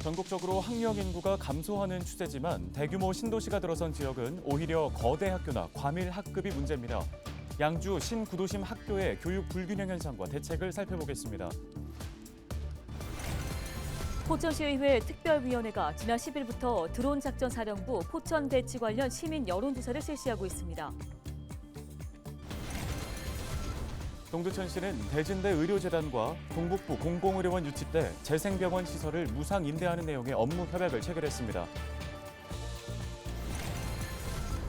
전국적으로 학령 인구가 감소하는 추세지만 대규모 신도시가 들어선 지역은 오히려 거대 학교나 과밀 학급이 문제입니다. 양주 신구도심 학교의 교육 불균형 현상과 대책을 살펴보겠습니다. 포천시의회 특별위원회가 지난 10일부터 드론 작전 사령부 포천 배치 관련 시민 여론조사를 실시하고 있습니다. 동두천시는 대진대 의료재단과 동북부 공공의료원 유치 때 재생병원 시설을 무상 임대하는 내용의 업무 협약을 체결했습니다.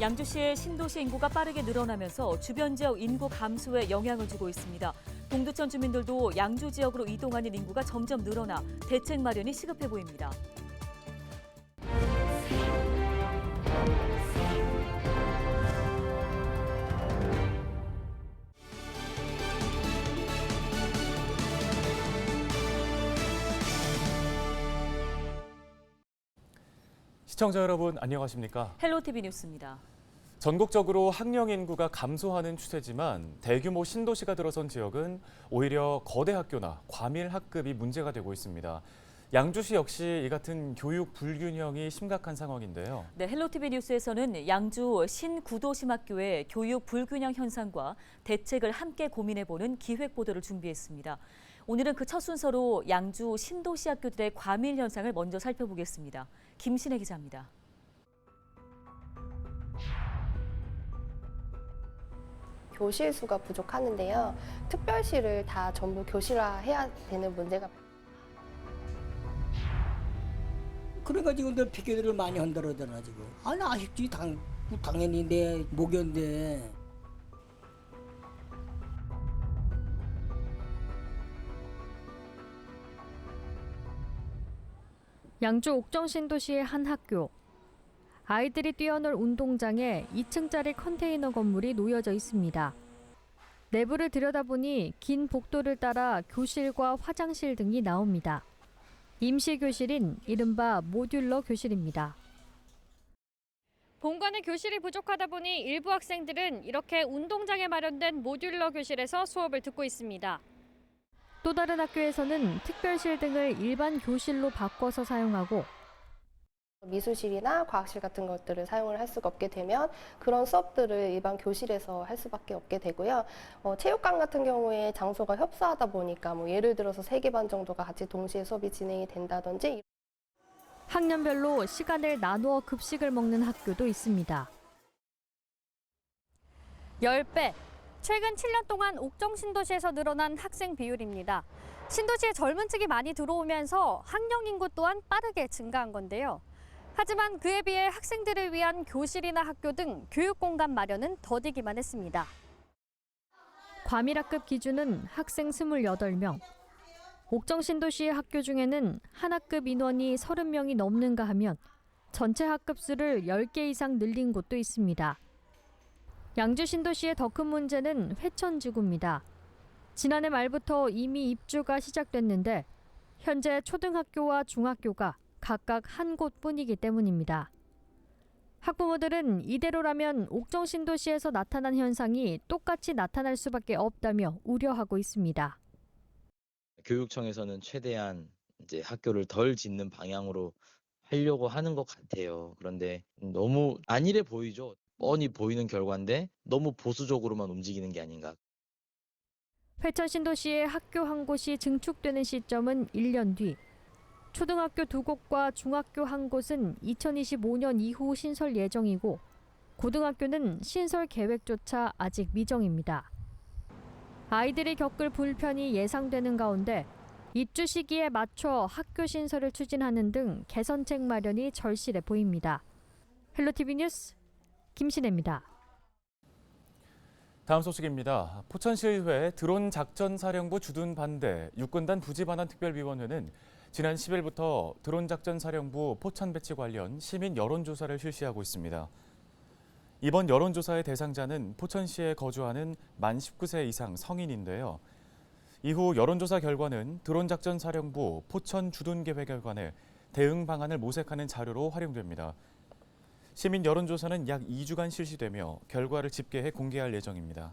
양주시의 신도시 인구가 빠르게 늘어나면서 주변 지역 인구 감소에 영향을 주고 있습니다. 동두천 주민들도 양주 지역으로 이동하는 인구가 점점 늘어나 대책 마련이 시급해 보입니다. 시청자 여러분 안녕하십니까? 헬로티비 뉴스입니다. 전국적으로 학령 인구가 감소하는 추세지만 대규모 신도시가 들어선 지역은 오히려 거대 학교나 과밀 학급이 문제가 되고 있습니다. 양주시 역시 이 같은 교육 불균형이 심각한 상황인데요. 네, 헬로티비 뉴스에서는 양주 신구도심 학교의 교육 불균형 현상과 대책을 함께 고민해보는 기획 보도를 준비했습니다. 오늘은 그 첫 순서로 양주 신도시 학교들의 과밀 현상을 먼저 살펴보겠습니다. 김신혜 기자입니다. 교실 수가 부족하는데요. 특별시를 다 전부 교실화해야 되는 문제가 그래가지고 내 피켓을 많이 한다잖아 지금. 아니 아쉽지 당연히 내 목연데. 양주 옥정신도시의 한 학교. 아이들이 뛰어놀 운동장에 2층짜리 컨테이너 건물이 놓여져 있습니다. 내부를 들여다보니 긴 복도를 따라 교실과 화장실 등이 나옵니다. 임시교실인 이른바 모듈러 교실입니다. 본관의 교실이 부족하다 보니 일부 학생들은 이렇게 운동장에 마련된 모듈러 교실에서 수업을 듣고 있습니다. 또 다른 학교에서는 특별실 등을 일반 교실로 바꿔서 사용하고 미술실이나 과학실 같은 것들을 사용을 할 수가 없게 되면 그런 수업들을 일반 교실에서 할 수밖에 없게 되고요. 체육관 같은 경우에 장소가 협소하다 보니까 예를 들어서 3개 반 정도가 같이 동시에 수업이 진행이 된다든지 학년별로 시간을 나누어 급식을 먹는 학교도 있습니다. 10배. 최근 7년 동안 옥정 신도시에서 늘어난 학생 비율입니다. 신도시에 젊은 층이 많이 들어오면서 학령 인구 또한 빠르게 증가한 건데요. 하지만 그에 비해 학생들을 위한 교실이나 학교 등 교육 공간 마련은 더디기만 했습니다. 과밀학급 기준은 학생 28명. 옥정신도시의 학교 중에는 한 학급 인원이 30명이 넘는가 하면 전체 학급 수를 10개 이상 늘린 곳도 있습니다. 양주 신도시의 더 큰 문제는 회천지구입니다. 지난해 말부터 이미 입주가 시작됐는데 현재 초등학교와 중학교가 각각 한 곳뿐이기 때문입니다. 학부모들은 이대로라면 옥정 신도시에서 나타난 현상이 똑같이 나타날 수밖에 없다며 우려하고 있습니다. 교육청에서는 최대한 이제 학교를 덜 짓는 방향으로 하려고 하는 것 같아요. 그런데 너무 안일해 보이죠. 뻔히 보이는 결과인데 너무 보수적으로만 움직이는 게 아닌가. 회천 신도시의 학교 한 곳이 증축되는 시점은 1년 뒤. 초등학교 2곳과 중학교 한 곳은 2025년 이후 신설 예정이고 고등학교는 신설 계획조차 아직 미정입니다. 아이들이 겪을 불편이 예상되는 가운데 입주 시기에 맞춰 학교 신설을 추진하는 등 개선책 마련이 절실해 보입니다. 헬로티비 뉴스 김신혜입니다. 다음 소식입니다. 포천시의회 드론 작전 사령부 주둔 반대 육군단 부지 반환 특별위원회는 지난 10일부터 드론 작전 사령부 포천 배치 관련 시민 여론조사를 실시하고 있습니다. 이번 여론조사의 대상자는 포천시에 거주하는 만 19세 이상 성인인데요. 이후 여론조사 결과는 드론 작전 사령부 포천 주둔 계획에 관해 대응 방안을 모색하는 자료로 활용됩니다. 시민 여론조사는 약 2주간 실시되며 결과를 집계해 공개할 예정입니다.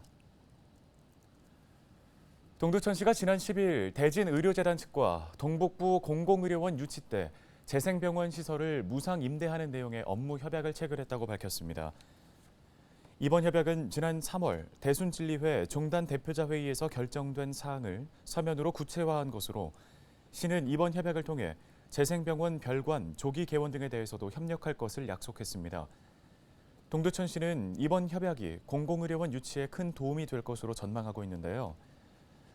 동두천시가 지난 10일 대진의료재단 측과 동북부 공공의료원 유치 때 재생병원 시설을 무상 임대하는 내용의 업무 협약을 체결했다고 밝혔습니다. 이번 협약은 지난 3월 대순진리회 종단 대표자 회의에서 결정된 사항을 서면으로 구체화한 것으로 시는 이번 협약을 통해 재생병원 별관, 조기 개원 등에 대해서도 협력할 것을 약속했습니다. 동두천시는 이번 협약이 공공의료원 유치에 큰 도움이 될 것으로 전망하고 있는데요.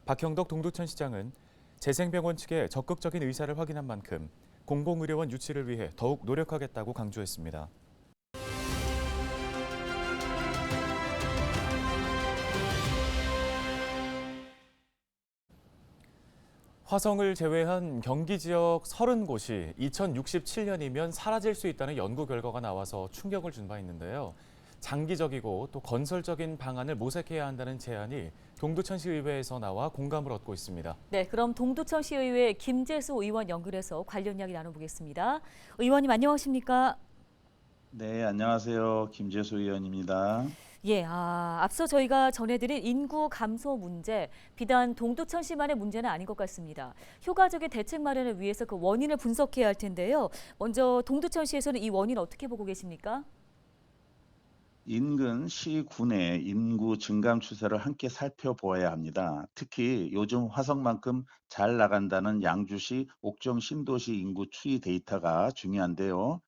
박형덕 동두천시장은 재생병원 측의 적극적인 의사를 확인한 만큼 공공의료원 유치를 위해 더욱 노력하겠다고 강조했습니다. 화성을 제외한 경기 지역 30곳이 2067년이면 사라질 수 있다는 연구 결과가 나와서 충격을 준 바 있는데요. 장기적이고 또 건설적인 방안을 모색해야 한다는 제안이 동두천시의회에서 나와 공감을 얻고 있습니다. 네, 그럼 동두천시의회 김재수 의원 연결해서 관련 이야기 나눠보겠습니다. 의원님 안녕하십니까? 네, 안녕하세요. 김재수 의원입니다. 예, 앞서 저희가 전해드린 인구 감소 문제, 비단 동두천시만의 문제는 아닌 것 같습니다. 효과적인 대책 마련을 위해서 그 원인을 분석해야 할 텐데요. 먼저 동두천시에서는 이 원인 어떻게 보고 계십니까? 인근 시군의 인구 증감 추세를 함께 살펴보아야 합니다. 특히 요즘 화성만큼 잘 나간다는 양주시, 옥정 신도시 인구 추이 데이터가 중요한데요.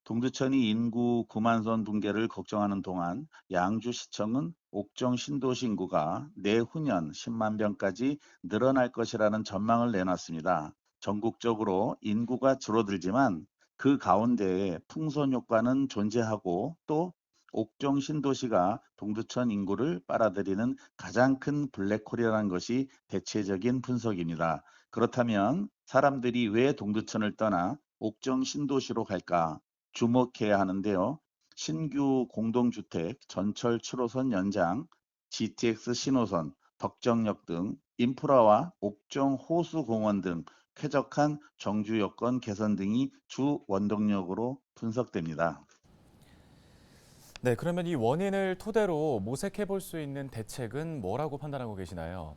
동두천이 인구 9만 선 붕괴를 걱정하는 동안 양주시청은 옥정 신도시 인구가 내후년 10만 명까지 늘어날 것이라는 전망을 내놨습니다. 전국적으로 인구가 줄어들지만 그 가운데 풍선 효과는 존재하고 또 옥정 신도시가 동두천 인구를 빨아들이는 가장 큰 블랙홀이라는 것이 대체적인 분석입니다. 그렇다면 사람들이 왜 동두천을 떠나 옥정 신도시로 갈까? 주목해야 하는데요. 신규 공동주택, 전철 7호선 연장, GTX 신호선, 덕정역 등 인프라와 옥정 호수공원 등 쾌적한 정주 여건 개선 등이 주 원동력으로 분석됩니다. 네, 그러면 이 원인을 토대로 모색해 볼 수 있는 대책은 뭐라고 판단하고 계시나요?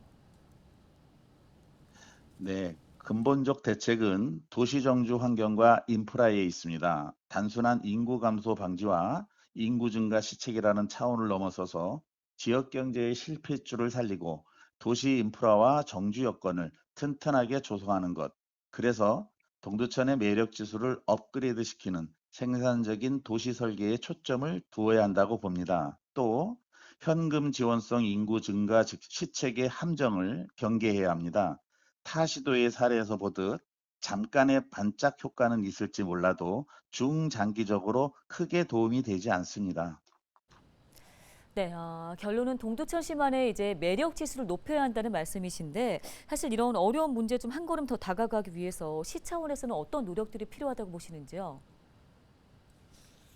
네, 근본적 대책은 도시 정주 환경과 인프라에 있습니다. 단순한 인구 감소 방지와 인구 증가 시책이라는 차원을 넘어서서 지역 경제의 실핏줄을 살리고 도시 인프라와 정주 여건을 튼튼하게 조성하는 것. 그래서 동두천의 매력 지수를 업그레이드 시키는 생산적인 도시 설계에 초점을 두어야 한다고 봅니다. 또 현금 지원성 인구 증가 시책의 함정을 경계해야 합니다. 타 시도의 사례에서 보듯 잠깐의 반짝 효과는 있을지 몰라도 중장기적으로 크게 도움이 되지 않습니다. 네, 결론은 동두천시만의 이제 매력 지수를 높여야 한다는 말씀이신데 사실 이런 어려운 문제 좀 한 걸음 더 다가가기 위해서 시 차원에서는 어떤 노력들이 필요하다고 보시는지요?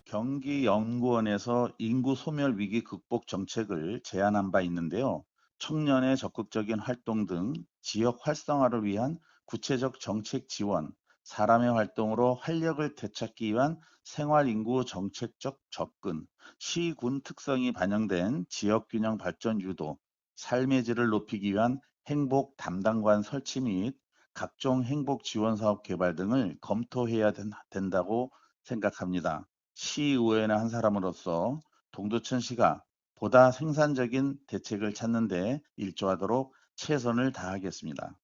경기연구원에서 인구 소멸 위기 극복 정책을 제안한 바 있는데요. 청년의 적극적인 활동 등 지역 활성화를 위한 구체적 정책 지원, 사람의 활동으로 활력을 되찾기 위한 생활인구 정책적 접근, 시군 특성이 반영된 지역균형 발전 유도, 삶의 질을 높이기 위한 행복 담당관 설치 및 각종 행복 지원 사업 개발 등을 검토해야 된다고 생각합니다. 시의원의 한 사람으로서 동두천시가 보다 생산적인 대책을 찾는 데 일조하도록 최선을 다하겠습니다.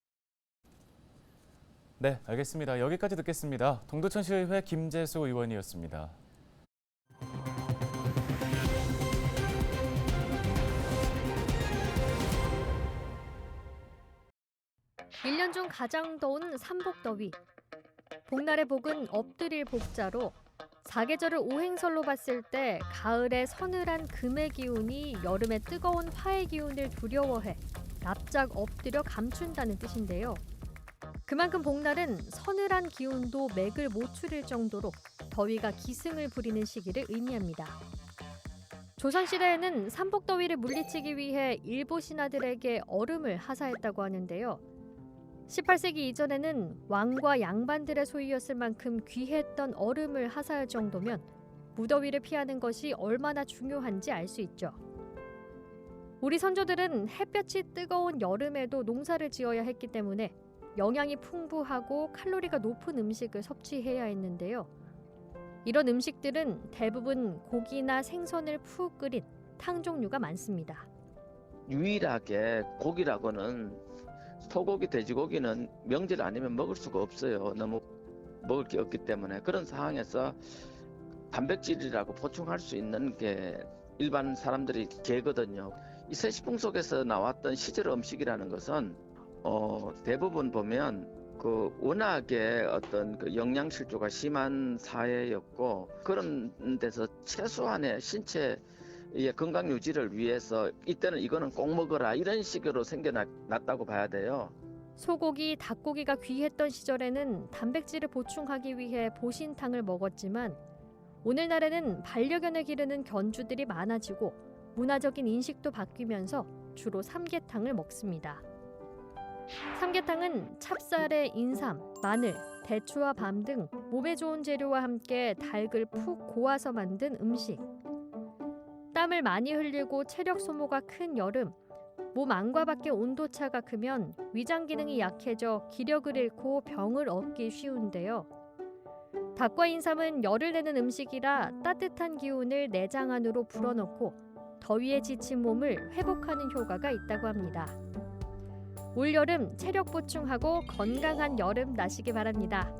네, 알겠습니다. 여기까지 듣겠습니다. 동두천시의회 김재수 의원이었습니다. 1년 중 가장 더운 삼복더위. 복날의 복은 엎드릴 복자로 사계절을 오행설로 봤을 때 가을의 서늘한 금의 기운이 여름의 뜨거운 화의 기운을 두려워해 납작 엎드려 감춘다는 뜻인데요. 그만큼 복날은 서늘한 기운도 맥을 못 추릴 정도로 더위가 기승을 부리는 시기를 의미합니다. 조선시대에는 삼복더위를 물리치기 위해 일부 신하들에게 얼음을 하사했다고 하는데요. 18세기 이전에는 왕과 양반들의 소유였을 만큼 귀했던 얼음을 하사할 정도면 무더위를 피하는 것이 얼마나 중요한지 알 수 있죠. 우리 선조들은 햇볕이 뜨거운 여름에도 농사를 지어야 했기 때문에 영양이 풍부하고 칼로리가 높은 음식을 섭취해야 했는데요. 이런 음식들은 대부분 고기나 생선을 푹 끓인 탕 종류가 많습니다. 유일하게 고기라고는 소고기, 돼지고기는 명절 아니면 먹을 수가 없어요. 너무 먹을 게 없기 때문에. 그런 상황에서 단백질이라고 보충할 수 있는 게 일반 사람들이 개거든요. 이 세시풍 속에서 나왔던 시절 음식이라는 것은 대부분 보면 워낙에 어떤 영양실조가 심한 사회였고, 그런 데서 최소한의 신체의 건강 유지를 위해서 이때는 이거는 꼭 먹어라, 이런 식으로 생겨났다고 봐야 돼요. 소고기, 닭고기가 귀했던 시절에는 단백질을 보충하기 위해 보신탕을 먹었지만 오늘날에는 반려견을 기르는 견주들이 많아지고 문화적인 인식도 바뀌면서 주로 삼계탕을 먹습니다. 삼계탕은 찹쌀에 인삼, 마늘, 대추와 밤 등 몸에 좋은 재료와 함께 닭을 푹 고아서 만든 음식. 땀을 많이 흘리고 체력 소모가 큰 여름, 몸 안과 밖의 온도차가 크면 위장 기능이 약해져 기력을 잃고 병을 얻기 쉬운데요. 닭과 인삼은 열을 내는 음식이라 따뜻한 기운을 내장 안으로 불어넣고 더위에 지친 몸을 회복하는 효과가 있다고 합니다. 올여름 체력 보충하고 건강한 여름 나시기 바랍니다.